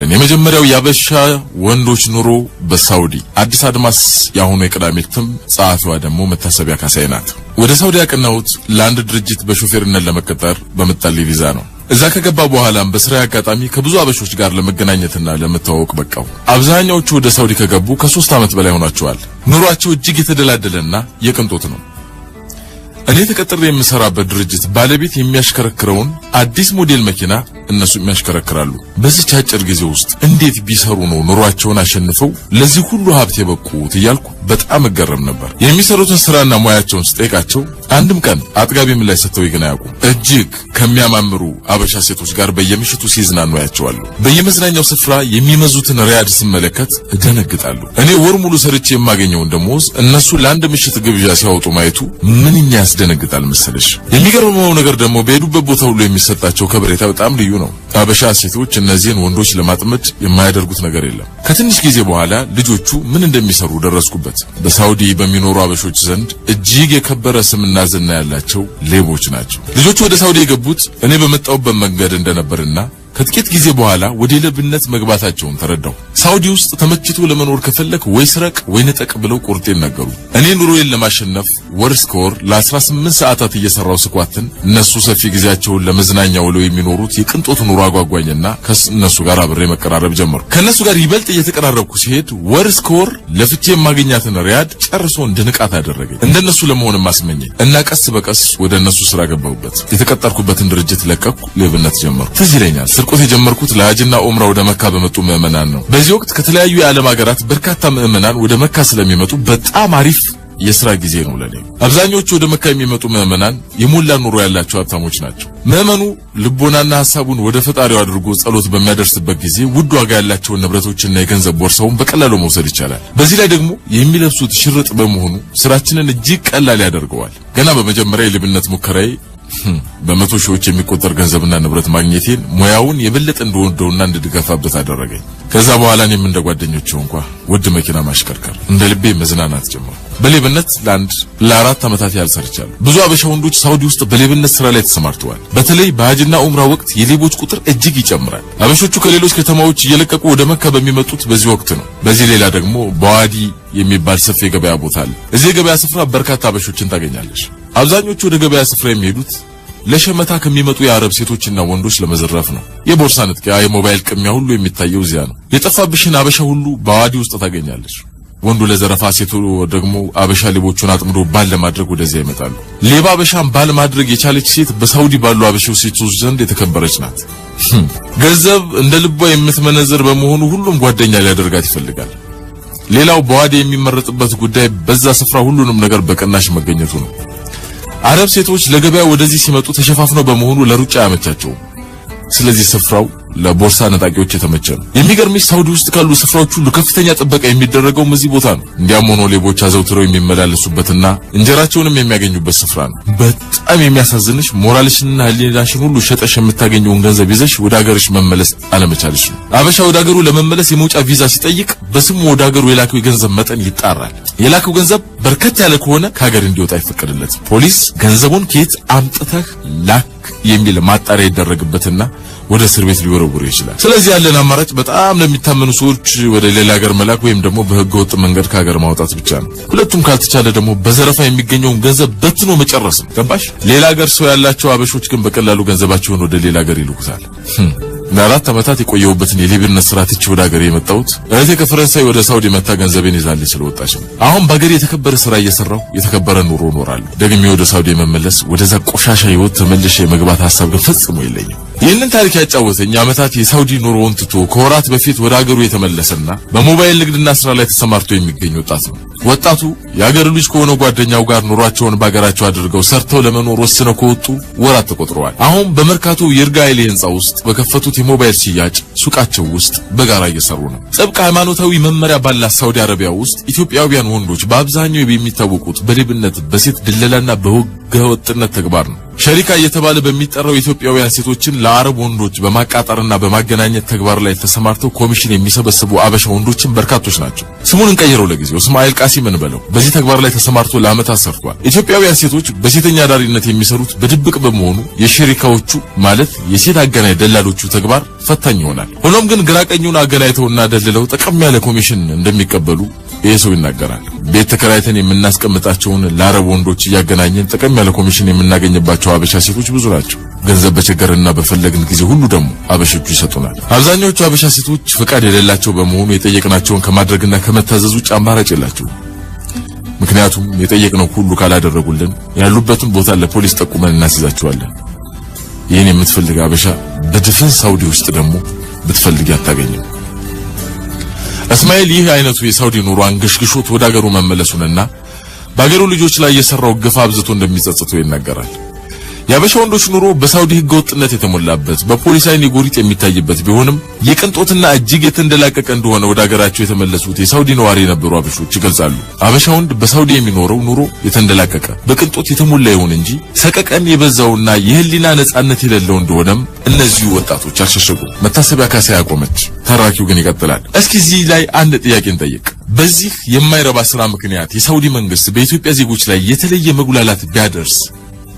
የመጀመሪያው ያበሻ ወንዶች ኑሮ በሳውዲ አዲስ አድማስ ያሁኑ የቅዳሜትም ጻፊዋ ደግሞ መታሰቢያ ካሳይ ናት። ወደ ሳውዲ ያቀናሁት ለአንድ ድርጅት በሾፌርነት ለመቀጠር በመጣልኝ ቪዛ ነው። እዛ ከገባ በኋላም በስራ አጋጣሚ ከብዙ አበሾች ጋር ለመገናኘትና ለመተዋወቅ በቃው። አብዛኛዎቹ ወደ ሳውዲ ከገቡ ከ3 ዓመት በላይ ሆናቸዋል። ኑሯቸው እጅግ የተደላደለና የቅንጦት ነው። እኔ ተቀጥሬ የምሰራበት ድርጅት ባለቤት የሚያሽከረክረውን አዲስ ሞዴል መኪና እነሱ የሚያሽከረክራሉ። በዚህ አጭር ጊዜ ውስጥ እንዴት ቢሰሩ ነው ኑሯቸውን አሸንፈው ለዚህ ሁሉ ሀብት የበቁት እያልኩ በጣም እገረም ነበር። የሚሰሩትን ስራና ሙያቸውን ስጠይቃቸው አንድም ቀን አጥጋቢ ምላሽ ሰጥተው ይገና ያውቁ። እጅግ ከሚያማምሩ አበሻ ሴቶች ጋር በየምሽቱ ሲዝናኑ ያያቸዋለሁ። በየመዝናኛው ስፍራ የሚመዙትን ሪያድ ስመለከት እደነግጣለሁ። እኔ ወር ሙሉ ሰርቼ የማገኘውን ደሞዝ እነሱ ለአንድ ምሽት ግብዣ ሲያወጡ ማየቱ ምንኛ ያስደነግጣል መሰለሽ። የሚገርመው ነገር ደግሞ በሄዱበት ቦታ ሁሉ የሚሰጣቸው ከበሬታ በጣም ልዩ ነው። አበሻ ሴቶች እነዚህን ወንዶች ለማጥመድ የማያደርጉት ነገር የለም። ከትንሽ ጊዜ በኋላ ልጆቹ ምን እንደሚሰሩ ደረስኩበት። በሳውዲ በሚኖሩ አበሾች ዘንድ እጅግ የከበረ ስምና ዝና ያላቸው ሌቦች ናቸው። ልጆቹ ወደ ሳውዲ የገቡት እኔ በመጣሁበት መንገድ እንደነበርና ከጥቂት ጊዜ በኋላ ወደ ሌብነት መግባታቸውን ተረዳሁ። ሳውዲ ውስጥ ተመችቶ ለመኖር ከፈለክ ወይ ስረቅ ወይ ነጠቅ ብለው ቁርጤን ነገሩ። እኔ ኑሮዬን ለማሸነፍ ወር እስከ ወር ለ18 ሰዓታት እየሰራው ስኳትን እነሱ ሰፊ ጊዜያቸውን ለመዝናኛ ውለው የሚኖሩት የቅንጦት ኑሮ አጓጓኝና ከነሱ ጋር አብሬ መቀራረብ ጀመርኩ። ከነሱ ጋር ይበልጥ እየተቀራረብኩ ሲሄድ ወር እስከ ወር ለፍቼ የማገኛትን ሪያድ ጨርሶ እንደንቃት አደረገኝ። እንደነሱ ለመሆንም አስመኘኝ እና ቀስ በቀስ ወደ እነሱ ስራ ገባሁበት። የተቀጠርኩበትን ድርጅት ለቀቅኩ። ሌብነት ጀመርኩ። ትዝ ይለኛል ስርቆት የጀመርኩት ለሐጅና ኡምራ ወደ መካ በመጡ ምዕመናን ነው። በዚህ ወቅት ከተለያዩ የዓለም ሀገራት በርካታ ምዕመናን ወደ መካ ስለሚመጡ በጣም አሪፍ የሥራ ጊዜ ነው ለኔ። አብዛኞቹ ወደ መካ የሚመጡ ምዕመናን የሞላ ኑሮ ያላቸው ሀብታሞች ናቸው። ምዕመኑ ልቦናና ሐሳቡን ወደ ፈጣሪው አድርጎ ጸሎት በሚያደርስበት ጊዜ ውድ ዋጋ ያላቸውን ንብረቶችና የገንዘብ ቦርሳውን በቀላሉ መውሰድ ይቻላል። በዚህ ላይ ደግሞ የሚለብሱት ሽርጥ በመሆኑ ስራችንን እጅግ ቀላል ያደርገዋል። ገና በመጀመሪያ የሌብነት ሙከራዬ በመቶ ሺዎች የሚቆጠር ገንዘብና ንብረት ማግኘቴን ሙያውን የበለጠ እንደወደውና እንድገፋበት አደረገኝ። ከዛ በኋላ እኔም እንደ ጓደኞቼ እንኳን ወድ መኪና ማሽከርከር እንደ ልቤ መዝናናት ጀመርኩ። በሌብነት ለ4 ዓመታት ያህል ሰርቻለሁ። ብዙ አበሻ ወንዶች ሳውዲ ውስጥ በሌብነት ስራ ላይ ተሰማርተዋል። በተለይ በሐጅና ኡምራ ወቅት የሌቦች ቁጥር እጅግ ይጨምራል። አበሾቹ ከሌሎች ከተማዎች እየለቀቁ ወደ መካ በሚመጡት በዚህ ወቅት ነው። በዚህ ሌላ ደግሞ በዋዲ የሚባል ሰፊ የገበያ ቦታ አለ። እዚህ የገበያ ስፍራ በርካታ አበሾችን ታገኛለሽ። አብዛኞቹ ወደ ገበያ ስፍራ የሚሄዱት ለሸመታ ከሚመጡ የአረብ ሴቶችና ወንዶች ለመዘረፍ ነው። የቦርሳ ንጥቂያ፣ የሞባይል ቅሚያ ሁሉ የሚታየው እዚያ ነው። የጠፋብሽን አበሻ ሁሉ በዋዲ ውስጥ ታገኛለሽ። ወንዱ ለዘረፋ፣ ሴቱ ደግሞ አበሻ ሌቦቹን አጥምዶ ባል ለማድረግ ወደዚያ ይመጣሉ። ሌባ አበሻን ባል ማድረግ የቻለች ሴት በሳውዲ ባሉ አበሻው ሴቶች ዘንድ የተከበረች ናት። ገንዘብ እንደ ልቧ የምትመነዝር በመሆኑ ሁሉም ጓደኛ ሊያደርጋት ይፈልጋል። ሌላው በዋዲ የሚመረጥበት ጉዳይ በዛ ስፍራ ሁሉንም ነገር በቅናሽ መገኘቱ ነው። አረብ ሴቶች ለገበያ ወደዚህ ሲመጡ ተሸፋፍነው በመሆኑ ለሩጫ ያመቻቸው። ስለዚህ ስፍራው ለቦርሳ ነጣቂዎች የተመቸ ነው። የሚገርምሽ ሳውዲ ውስጥ ካሉ ስፍራዎች ሁሉ ከፍተኛ ጥበቃ የሚደረገው እዚህ ቦታ ነው። እንዲያም ሆኖ ሌቦች አዘውትረው የሚመላለሱበትና እንጀራቸውንም የሚያገኙበት ስፍራ ነው። በጣም የሚያሳዝንሽ ሞራልሽንና ህሊናሽን ሁሉ ሸጠሽ የምታገኘውን ገንዘብ ይዘሽ ወደ ሀገርሽ መመለስ አለመቻልሽ ነው። አበሻ ወደ ሀገሩ ለመመለስ የመውጫ ቪዛ ሲጠይቅ በስሙ ወደ ሀገሩ የላከው የገንዘብ መጠን ይጣራል። የላከው ገንዘብ በርከት ያለ ከሆነ ከሀገር እንዲወጣ አይፈቀድለትም። ፖሊስ ገንዘቡን ከየት አምጥተህ ላክ የሚል ማጣሪያ ይደረግበትና ወደ እስር ቤት ሊወረውሩ ይችላል። ስለዚህ ያለን አማራጭ በጣም ለሚታመኑ ሰዎች ወደ ሌላ ሀገር መላክ ወይም ደግሞ በህገወጥ መንገድ ከሀገር ማውጣት ብቻ ነው። ሁለቱም ካልተቻለ ደግሞ በዘረፋ የሚገኘውን ገንዘብ በትኖ መጨረስ ነው። ገባሽ? ሌላ ሀገር ሰው ያላቸው አበሾች ግን በቀላሉ ገንዘባቸውን ወደ ሌላ ሀገር ይልኩታል። ለ4 ዓመታት የቆየሁበትን የሌብነት ስራ ትቼ ወደ ሀገር የመጣሁት እህቴ ከፈረንሳይ ወደ ሳውዲ መታ ገንዘቤን ይዛልኝ ስለወጣች ነው። አሁን በሀገሬ የተከበረ ስራ እየሰራሁ የተከበረ ኑሮ እኖራለሁ። ደግሜ ወደ ሳውዲ መመለስ፣ ወደዛ ቆሻሻ ህይወት ተመልሼ የመግባት ሐሳብ ግን ፈጽሞ የለኝም። ይህንን ታሪክ ያጫወተኝ ዓመታት የሳውዲ ኑሮውን ትቶ ከወራት በፊት ወደ ሀገሩ የተመለሰና በሞባይል ንግድና ስራ ላይ ተሰማርቶ የሚገኝ ወጣት ነው። ወጣቱ የሀገር ልጅ ከሆነ ጓደኛው ጋር ኑሯቸውን በሀገራቸው አድርገው ሰርተው ለመኖር ወስነው ከወጡ ወራት ተቆጥረዋል። አሁን በመርካቶ ይርጋ ኃይሌ ህንጻ ውስጥ በከፈቱት የሞባይል ሽያጭ ሱቃቸው ውስጥ በጋራ እየሰሩ ነው። ጥብቅ ሃይማኖታዊ መመሪያ ባላት ሳውዲ አረቢያ ውስጥ ኢትዮጵያውያን ወንዶች በአብዛኛው የሚታወቁት በሌብነት፣ በሴት ድለላና በህገወጥነት ተግባር ነው። ሸሪካ እየተባለ በሚጠራው ኢትዮጵያውያን ሴቶችን ለአረብ ወንዶች በማቃጠርና በማገናኘት ተግባር ላይ ተሰማርተው ኮሚሽን የሚሰበስቡ አበሻ ወንዶችን በርካቶች ናቸው። ስሙን እንቀይረው ለጊዜው እስማኤል ቃሲም እንበለው። በዚህ ተግባር ላይ ተሰማርቶ ለዓመታት ሰርቷል። ኢትዮጵያውያን ሴቶች በሴተኛ ዳሪነት የሚሰሩት በድብቅ በመሆኑ የሸሪካዎቹ ማለት የሴት አገናኝ ደላሎቹ ተግባር ፈታኝ ይሆናል። ሆኖም ግን ግራቀኙን አገናኝተውና ደልለው ጥቅም ያለ ኮሚሽን እንደሚቀበሉ ይሄው ይናገራል። ቤት ተከራይተን የምናስቀምጣቸውን ለአረብ ወንዶች ያገናኘን ጥቅም ያለ ኮሚሽን የምናገኝባቸው አበሻ ሴቶች ብዙ ናቸው። ገንዘብ በቸገረና በፈለግን ጊዜ ሁሉ ደግሞ አበሾቹ ይሰጡናል። አብዛኞቹ አበሻ ሴቶች ፍቃድ የሌላቸው በመሆኑ የጠየቅናቸውን ከማድረግና ከመታዘዝ ውጭ አማራጭ የላቸውም። ምክንያቱም የጠየቅነው ሁሉ ካላደረጉልን ያሉበትን ቦታ ለፖሊስ ጠቁመን እናስይዛቸዋለን። ይሄን የምትፈልግ አበሻ በድፍን ሳውዲ ውስጥ ደግሞ ብትፈልግ አታገኝም። እስማኤል ይህ አይነቱ የሳውዲ ኑሮ አንገሽግሾት ወደ ሀገሩ መመለሱንና በአገሩ ልጆች ላይ የሰራው ግፍ አብዝቶ እንደሚጸጽተው ይናገራል። የአበሻ ወንዶች ኑሮ በሳውዲ ህገወጥነት የተሞላበት በፖሊስ አይን ጎሪጥ የሚታይበት ቢሆንም የቅንጦትና እጅግ የተንደላቀቀ እንደሆነ ወደ ሀገራቸው የተመለሱት የሳውዲ ነዋሪ የነበሩ አበሾች ይገልጻሉ። አበሻ ወንድ በሳውዲ የሚኖረው ኑሮ የተንደላቀቀ በቅንጦት የተሞላ ይሁን እንጂ ሰቀቀን የበዛውና የህሊና ነጻነት የሌለው እንደሆነም እነዚህ ወጣቶች አልሸሸጉ። መታሰቢያ ካሳ ያቆመች ተራኪው ግን ይቀጥላል። እስኪ እዚህ ላይ አንድ ጥያቄ እንጠይቅ። በዚህ የማይረባ ስራ ምክንያት የሳውዲ መንግስት በኢትዮጵያ ዜጎች ላይ የተለየ መጉላላት ቢያደርስ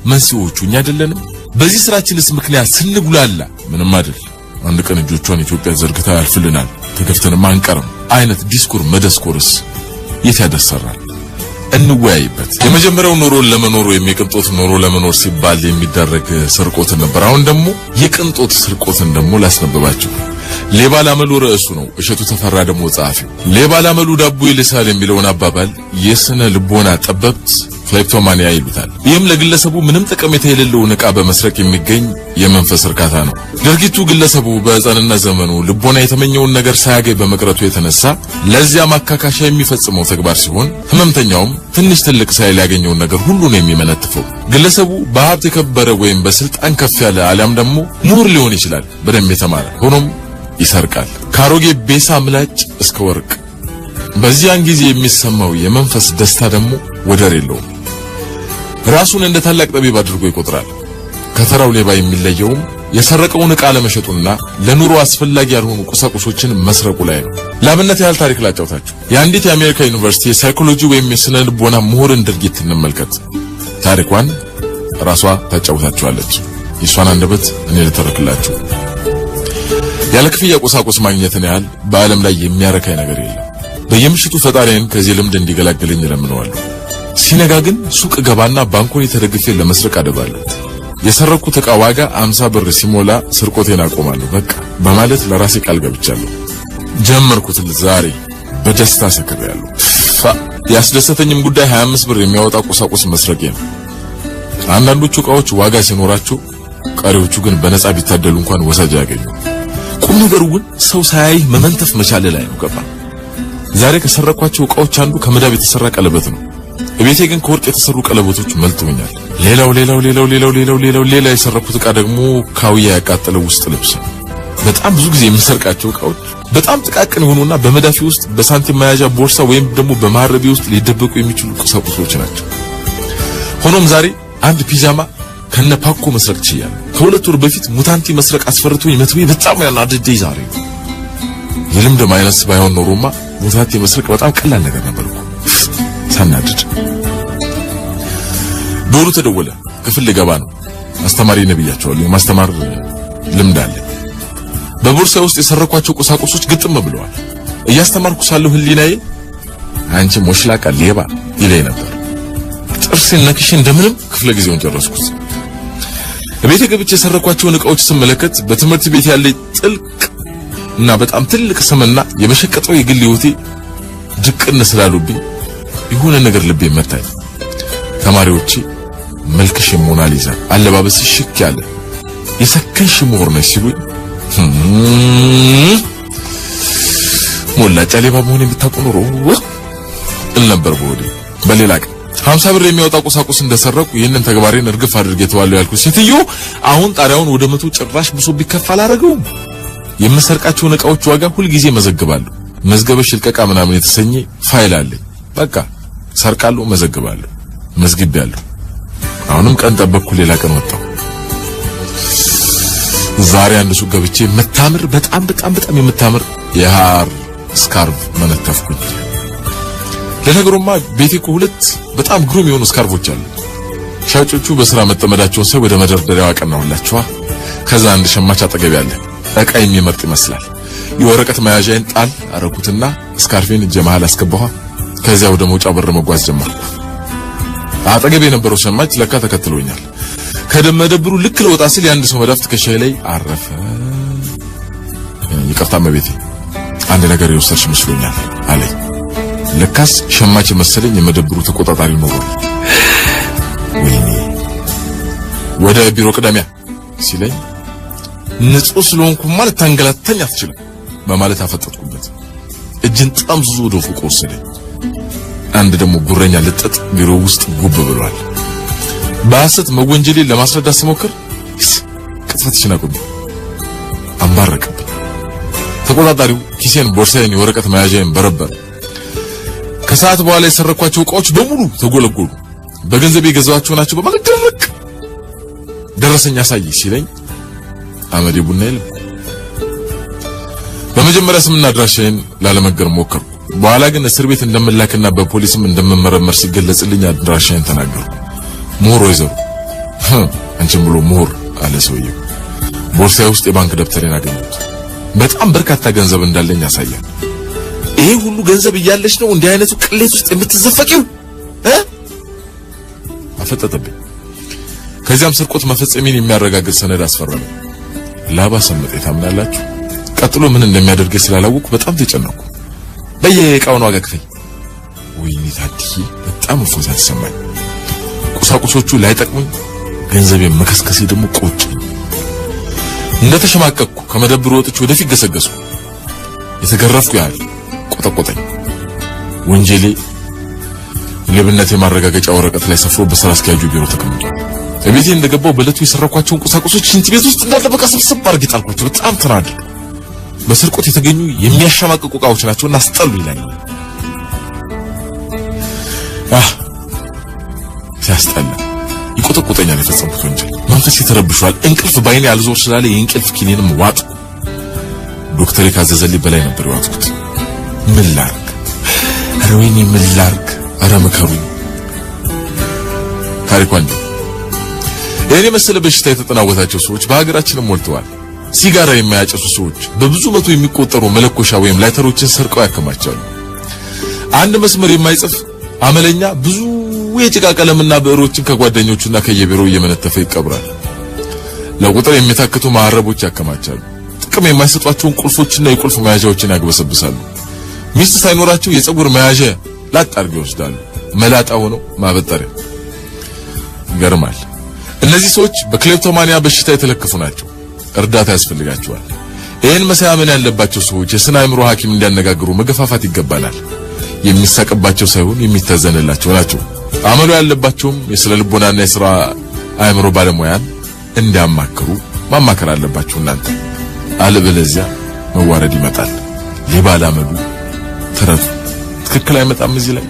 መንስኤዎቹ እኛ አይደለንም? በዚህ ስራችንስ ምክንያት ስንጉላላ ምንም አይደል አንድ ቀን እጆቿን ኢትዮጵያ ዘርግታ ያልፍልናል ተገፍተንም አንቀርም አይነት ዲስኩር መደስኮርስ የት ያደርሰናል? እንወያይበት። የመጀመሪያው ኑሮ ለመኖር የሚቅንጦት ኑሮ ለመኖር ሲባል የሚደረግ ስርቆት ነበር። አሁን ደግሞ የቅንጦት ስርቆትን ደግሞ ላስነበባችሁ። ሌባ ላመሉ ርዕሱ ነው። እሸቱ ተፈራ ደግሞ ጻፊው። ሌባ ላመሉ ዳቦ ይልሳል የሚለውን አባባል የስነ ልቦና ጠበብት ክሌፕቶማኒያ ይሉታል። ይህም ለግለሰቡ ምንም ጠቀሜታ የሌለውን ዕቃ በመስረቅ የሚገኝ የመንፈስ እርካታ ነው። ድርጊቱ ግለሰቡ በሕፃንነት ዘመኑ ልቦና የተመኘውን ነገር ሳያገኝ በመቅረቱ የተነሳ ለዚያ ማካካሻ የሚፈጽመው ተግባር ሲሆን ህመምተኛውም ትንሽ ትልቅ ሳይል ያገኘውን ነገር ሁሉ ነው የሚመነጥፈው። ግለሰቡ በሀብት የከበረ ወይም በስልጣን ከፍ ያለ አሊያም ደግሞ ምሁር ሊሆን ይችላል፣ በደንብ የተማረ ሆኖም ይሰርቃል። ካሮጌ ቤሳ ምላጭ እስከ ወርቅ። በዚያን ጊዜ የሚሰማው የመንፈስ ደስታ ደግሞ ወደር የለውም። ራሱን እንደ ታላቅ ጠቢብ አድርጎ ይቆጥራል። ከተራው ሌባ የሚለየውም የሰረቀውን ዕቃ ለመሸጡና ለኑሮ አስፈላጊ ያልሆኑ ቁሳቁሶችን መስረቁ ላይ ነው። ለአብነት ያህል ታሪክ ላጫውታችሁ። የአንዲት የአሜሪካ ዩኒቨርሲቲ የሳይኮሎጂ ወይም የስነ ልቦና ምሁርን ድርጊት እንመልከት። ታሪኳን ራሷ ታጫውታችኋለች። የሷን አንደበት እኔ ልተረክላችሁ። ያለ ክፍያ ቁሳቁስ ማግኘትን ያህል በዓለም ላይ የሚያረካኝ ነገር የለም። በየምሽቱ ፈጣሪን ከዚህ ልምድ እንዲገላግለኝ እለምነዋለሁ። ሲነጋ ግን ሱቅ ገባና ባንኮን ተደግፌ ለመስረቅ አደባለሁ። የሰረኩት ዕቃ ዋጋ 50 ብር ሲሞላ ስርቆቴን አቆማለሁ በቃ በማለት ለራሴ ቃል ገብቻለሁ። ጀመርኩት ዛሬ በደስታ ሰክሬያለሁ። ያስደሰተኝም ጉዳይ 25 ብር የሚያወጣ ቁሳቁስ መስረቄ ነው። አንዳንዶቹ ዕቃዎች ዋጋ ሲኖራቸው ቀሪዎቹ ግን በነፃ ቢታደሉ እንኳን ወሳጅ ያገኙ። ቁም ነገሩ ግን ሰው ሳያይ መመንተፍ መቻል ላይ ነው። ገባ። ዛሬ ከሰረኳቸው ዕቃዎች አንዱ ከመዳብ የተሰራ ቀለበት ነው። እቤቴ ግን ከወርቅ የተሰሩ ቀለበቶች መልተውኛል። ሌላው የሰረኩት ዕቃ ደግሞ ካውያ ያቃጠለው ውስጥ ልብስ። በጣም ብዙ ጊዜ የምሰርቃቸው ዕቃዎች በጣም ጥቃቅን የሆኑና በመዳፊ ውስጥ በሳንቲም መያዣ ቦርሳ ወይም ደግሞ በማረቢ ውስጥ ሊደበቁ የሚችሉ ቁሳቁሶች ናቸው። ሆኖም ዛሬ አንድ ፒጃማ ከነፓኮ መስረቅ ችያለሁ። ከሁለት ወር በፊት ሙታንቲ መስረቅ አስፈርቶኝ መተው በጣም ያናደደኝ ዛሬ ነው። የልምድ ማይነስ ባይሆን ኖሮማ ሙታንቲ መስረቅ በጣም ቀላል ነገር ነበር እኮ ሳናድድ። ዶሩ ተደወለ። ክፍል ልገባ ነው። አስተማሪ ነብያቸዋለሁ። የማስተማር ልምድ አለ። በቦርሳ ውስጥ የሰረኳቸው ቁሳቁሶች ግጥም ብለዋል። እያስተማርኩ ሳለሁ ህሊናዬ አንቺ ሞሽላቃ ሌባ ይለኝ ነበር። ጥርሴን ነክሼ እንደምንም ክፍለ ጊዜውን ጨረስኩት። በቤተ ገብቼ የሰረኳቸውን ዕቃዎች ስመለከት በትምህርት ቤት ያለ ጥልቅ እና በጣም ትልቅ ስምና የመሸቀጠው የግል ህይወቴ ድቅን ስላሉብኝ የሆነ ነገር ልቤ መታኝ። ተማሪዎቼ መልክሽ ሞናሊዛ፣ አለባበስሽ ሽክ ያለ የሰከንሽ ምሁር ነሽ ሲሉኝ ሞላጫ ሌባ መሆን የምታውቁ ኖሮ እል ነበር በወዴ። በሌላ ቀን 50 ብር የሚያወጣ ቁሳቁስ እንደሰረቁ ይህንን ተግባሬን እርግፍ አድርጌ ተዋለው ያልኩት ሴትዮ አሁን ጣሪያውን ወደ 100 ጭራሽ ብሶ ቢከፋ አላረገውም። የምሰርቃቸውን ዕቃዎች ዋጋ ሁሉ ጊዜ መዘግባለሁ። መዝገበ ሽልቀቃ ምናምን የተሰኘ ፋይል አለኝ። በቃ ሰርቃለሁ፣ መዘግባለሁ፣ መዝግቤያለሁ። አሁንም ቀን ጠበቅኩ ሌላ ቀን ወጣሁ ዛሬ አንድ ሱቅ ገብቼ መታምር በጣም የምታምር የሃር ስካርፍ መነተፍኩኝ ለነገሩማ ቤቴ እኮ ሁለት በጣም ግሩም የሆኑ ስካርፎች አሉ ሻጮቹ በስራ መጠመዳቸውን ሰው ወደ መደርደሪያው አቀናውላቸዋ ከዛ አንድ ሸማች አጠገብ ያለ እቃ የሚመርጥ ይመስላል የወረቀት መያዣዬን ጣል አረኩትና ስካርፌን እጄ መሃል አስገባሁ ከዚያ ወደ መውጫው በር መጓዝ ጀመርኩ አጠገቤ የነበረው ሸማች ለካ ተከትሎኛል ከደመደብሩ ልክ ለወጣ ሲል ያንድ ሰው መዳፍ ትከሻዬ ላይ አረፈ ይቅርታ መቤቴ አንድ ነገር የወሰድሽ መስሎኛል አለኝ ለካስ ሸማች መሰለኝ የመደብሩ ተቆጣጣሪ ነው ወይኔ ወደ ቢሮ ቅዳሚያ ሲለኝ ንጹህ ስለሆንኩ ማለት ታንገላተኝ አትችልም በማለት አፈጠጥኩበት እጅን ጠምዝዞ ወደ ፎቅ ወሰደኝ አንድ ደግሞ ጉረኛ ልጠጥ ቢሮ ውስጥ ጉብ ብሏል በሐሰት መወንጀሌን ለማስረዳት ስሞክር ቅጥፈትሽን አቁም አንባረቀብኝ ተቆጣጣሪው ኪሴን ቦርሳዬን የወረቀት መያዣዬን በረበር ከሰዓት በኋላ የሰረኳቸው ዕቃዎች በሙሉ ተጎለጎሉ በገንዘብ የገዛኋቸው ናቸው በማለት ድርቅ ደረሰኝ አሳይ ሲለኝ አመዴ ቡና ይል በመጀመሪያ ስምና አድራሻዬን ላለመገር ሞከርኩ በኋላ ግን እስር ቤት እንደምላክና በፖሊስም እንደምመረመር ሲገለጽልኝ አድራሻዬን ተናገርኩ ሞሮ ይዘው አንቺም ብሎ ሞር አለ ሰውዬው ቦርሳዬ ውስጥ የባንክ ደብተሬን አገኘሁት በጣም በርካታ ገንዘብ እንዳለኝ ያሳያል ይሄ ሁሉ ገንዘብ እያለሽ ነው እንዲህ አይነቱ ቅሌት ውስጥ የምትዘፈቂው አፈጠጠብኝ ከዚያም ስርቆት መፈጸሜን የሚያረጋግጥ ሰነድ አስፈረመ ላባ ሰመጠ ታምናላችሁ ቀጥሎ ምን እንደሚያደርግ ስላላወቅኩ በጣም ተጨነቅኩ በየቃውኑ አገክፈኝ ወይኔ ታዲያ በጣም እፎይታ ተሰማኝ ቁሳቁሶቹ ላይጠቅሙኝ ገንዘቤን መከስከሴ ደግሞ ቆጨኝ እንደተሸማቀቅኩ ከመደብሩ ወጥቼ ወደፊት ገሰገስኩ የተገረፍኩ ያህል ቆጠቆጠኝ ወንጀሌ ለብነቴ ማረጋገጫ ወረቀት ላይ ሰፍሮ በስራ አስኪያጁ ቢሮ ተቀምጧል እቤቴ እንደገባው በለቱ የሰረኳቸውን ቁሳቁሶች ሽንት ቤት ውስጥ እንዳለበቃ ሰብስብ አድርጌ ጣልኳቸው በጣም ተናደድኩ በስርቆት የተገኙ የሚያሸማቅቁ ዕቃዎች ናቸውና አስጠሉ ይላል ሲያስጠላ ይቆጠቆጠኛል የፈጸምኩት ወንጀል መንፈሴ ተረብሿል እንቅልፍ ባይኔ አልዞር ስላለ የእንቅልፍ ኪኒንም ዋጥ ዶክተር ካዘዘልኝ በላይ ነበር ያዋጥኩት ምን ላርግ አረወይኔ ምን ላርግ አረመከሩኝ ታሪኳን የኔ መሰለ በሽታ የተጠናወታቸው ሰዎች በሀገራችንም ሞልተዋል ሲጋራ የማያጨሱ ሰዎች በብዙ መቶ የሚቆጠሩ መለኮሻ ወይም ላይተሮችን ሰርቀው ያከማቻሉ አንድ መስመር የማይጽፍ አመለኛ ብዙ የጭቃ ቀለምና ብዕሮችን ከጓደኞቹና ከየቢሮው እየመነተፈ ይቀብራል ለቁጥር የሚታከቱ ማዕረቦች ያከማቻሉ ጥቅም የማይሰጧቸውን ቁልፎችና የቁልፍ መያዣዎችን ያግበሰብሳሉ ሚስት ሳይኖራቸው የፀጉር መያዣ ላጣርገው ይወስዳሉ መላጣ ሆኖ ማበጠሪያ ገርማል እነዚህ ሰዎች በክሌፕቶማኒያ በሽታ የተለከፉ ናቸው እርዳታ ያስፈልጋቸዋል ይሄን መሳያመን ያለባቸው ሰዎች የስነ አእምሮ ሐኪም እንዲያነጋግሩ መገፋፋት ይገባናል የሚሳቀባቸው ሳይሆን የሚታዘንላቸው ናቸው አመሉ ያለባቸውም የስነ ልቦናና የሥራ አእምሮ ባለሙያን እንዲያማክሩ ማማከር አለባቸው እናንተ አለበለዚያ መዋረድ ይመጣል ለባላመዱ ተረቱ ትክክል አይመጣም እዚህ ላይ